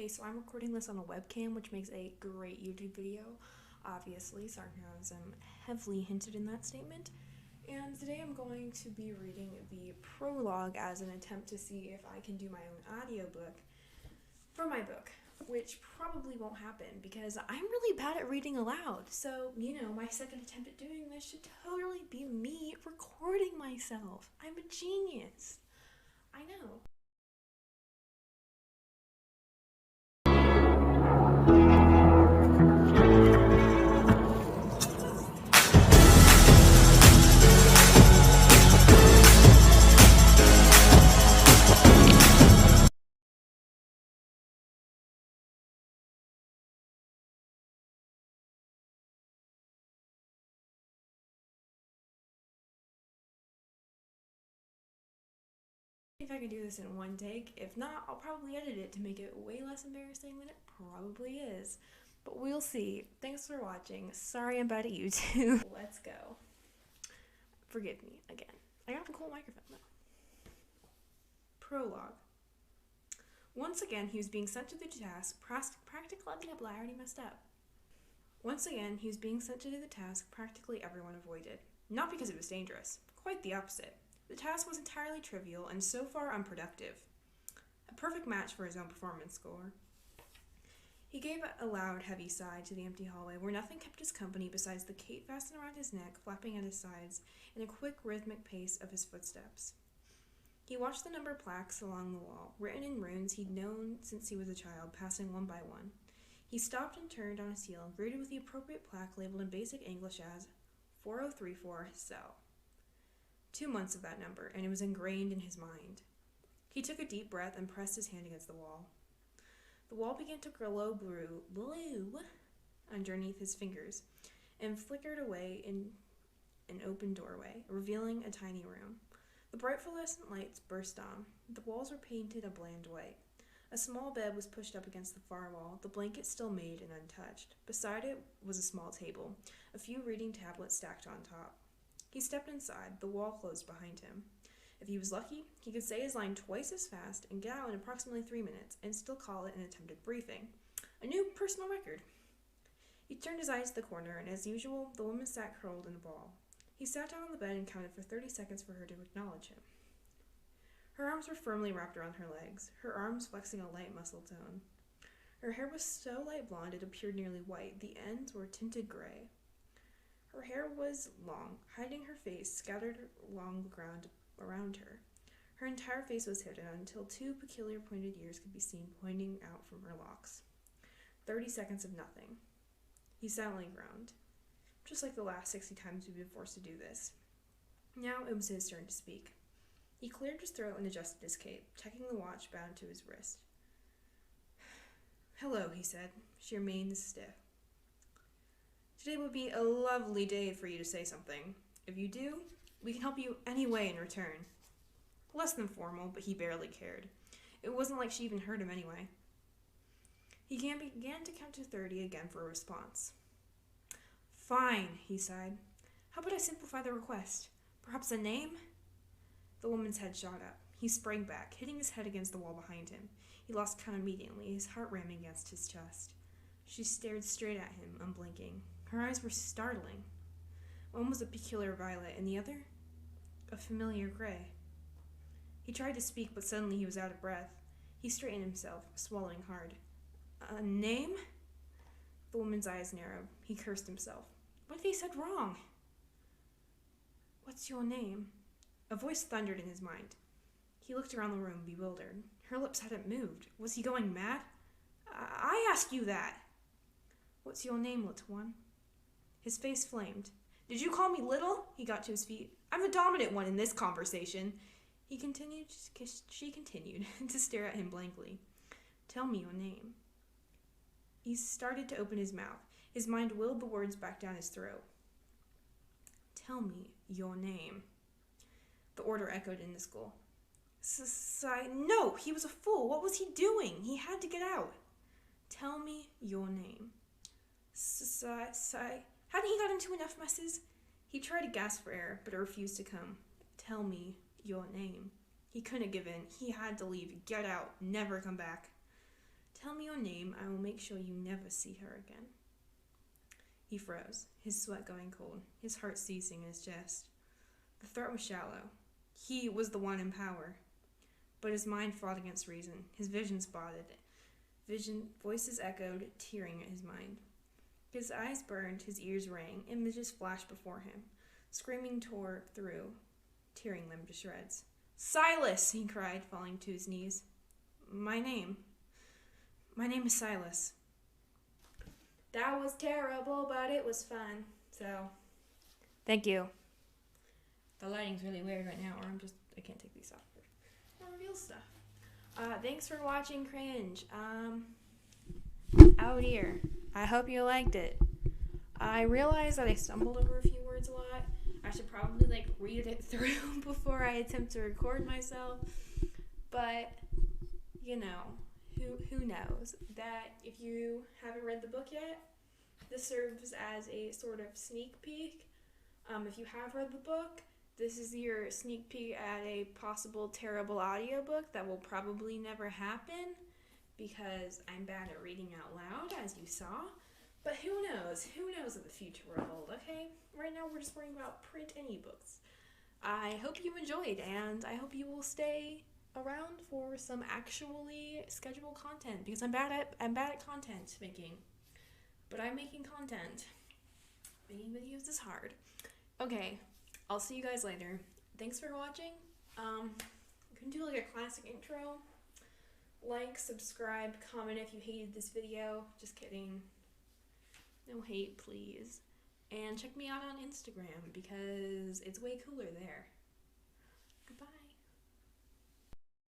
Hey, so I'm recording this on a webcam, which makes a great YouTube video. Obviously, sarcasm heavily hinted in that statement. And today I'm going to be reading the prologue as an attempt to see if I can do my own audiobook for my book, which probably won't happen because I'm really bad at reading aloud. So, my second attempt at doing this should totally be me recording myself. I'm a genius. I know. If I can do this in one take. If not, I'll probably edit it to make it way less embarrassing than it probably is. But we'll see. Thanks for watching. Sorry I'm bad at YouTube. Let's go. Forgive me again. I got a cool microphone though. Prologue. Once again, he was being sent to the task I already messed up. Once again, he was being sent to do the task practically everyone avoided. Not because it was dangerous. Quite the opposite. The task was entirely trivial and so far unproductive. A perfect match for his own performance score. He gave a loud, heavy sigh to the empty hallway where nothing kept us company besides the cape fastened around his neck, flapping at his sides, and a quick, rhythmic pace of his footsteps. He watched the number plaques along the wall, written in runes he'd known since he was a child, passing one by one. He stopped and turned on his heel, greeted with the appropriate plaque labeled in basic English as 4034 Cell. 2 months of that number, and it was ingrained in his mind. He took a deep breath and pressed his hand against the wall. The wall began to glow blue underneath his fingers and flickered away in an open doorway, revealing a tiny room. The bright fluorescent lights burst on. The walls were painted a bland white. A small bed was pushed up against the far wall, the blanket still made and untouched. Beside it was a small table, a few reading tablets stacked on top. He stepped inside, the wall closed behind him. If he was lucky, he could say his line twice as fast and get out in approximately 3 minutes and still call it an attempted briefing. A new personal record. He turned his eyes to the corner, and as usual, the woman sat curled in a ball. He sat down on the bed and counted for 30 seconds for her to acknowledge him. Her arms were firmly wrapped around her legs, her arms flexing a light muscle tone. Her hair was so light blonde it appeared nearly white. The ends were tinted gray. Her hair was long, hiding her face, scattered along the ground around her. Her entire face was hidden until 2 peculiar pointed ears could be seen pointing out from her locks. 30 seconds of nothing. He silently groaned. Just like the last 60 times we've been forced to do this. Now it was his turn to speak. He cleared his throat and adjusted his cape, checking the watch bound to his wrist. "Hello," he said. She remained stiff. "Today would be a lovely day for you to say something. If you do, we can help you any way in return." Less than formal, but he barely cared. It wasn't like she even heard him anyway. He began to count to 30 again for a response. "Fine," he sighed. "How about I simplify the request? Perhaps a name?" The woman's head shot up. He sprang back, hitting his head against the wall behind him. He lost count immediately, his heart ramming against his chest. She stared straight at him, unblinking. Her eyes were startling. One was a peculiar violet, and the other, a familiar gray. He tried to speak, but suddenly he was out of breath. He straightened himself, swallowing hard. "A name?" The woman's eyes narrowed. He cursed himself. What if he said wrong? "What's your name?" A voice thundered in his mind. He looked around the room, bewildered. Her lips hadn't moved. Was he going mad? I ask you that." "What's your name, little one?" His face flamed. "Did you call me little?" He got to his feet. "I'm the dominant one in this conversation." She continued to stare at him blankly. "Tell me your name." He started to open his mouth. His mind willed the words back down his throat. "Tell me your name." The order echoed in the school. No, he was a fool. What was he doing? He had to get out. "Tell me your name." Hadn't he got into enough messes? He tried to gasp for air, but it refused to come. "Tell me your name." He couldn't give in. He had to leave. Get out. Never come back. "Tell me me your name, I will make sure you never see her again. He froze, his sweat going cold, his heart ceasing in his chest. The threat was shallow. He was the one in power. But his mind fought against reason. His vision spotted. Voices echoed, tearing at his mind. His eyes burned, his ears rang, images flashed before him. Screaming tore through, tearing them to shreds. Silas! He cried, falling to his knees. My name is Silas. That was terrible, but it was fun. So, thank you. The lighting's really weird right now, or I can't take these off. I reveal stuff. Thanks for watching Cringe. Out here. I hope you liked it. I realized that I stumbled over a few words a lot. I should probably read it through before I attempt to record myself. But, who knows? That if you haven't read the book yet, this serves as a sort of sneak peek. If you have read the book, this is your sneak peek at a possible terrible audiobook that will probably never happen because I'm bad at reading out loud, as you saw. But who knows? Who knows what the future will hold, okay? Right now we're just worrying about print and ebooks. I hope you enjoyed, and I hope you will stay around for some actually scheduled content because I'm bad at content making. But I'm making content. Making videos is hard. Okay, I'll see you guys later. Thanks for watching. I'm gonna do a classic intro. Like, subscribe, comment if you hated this video. Just kidding. No hate, please. And check me out on Instagram because it's way cooler there. Goodbye.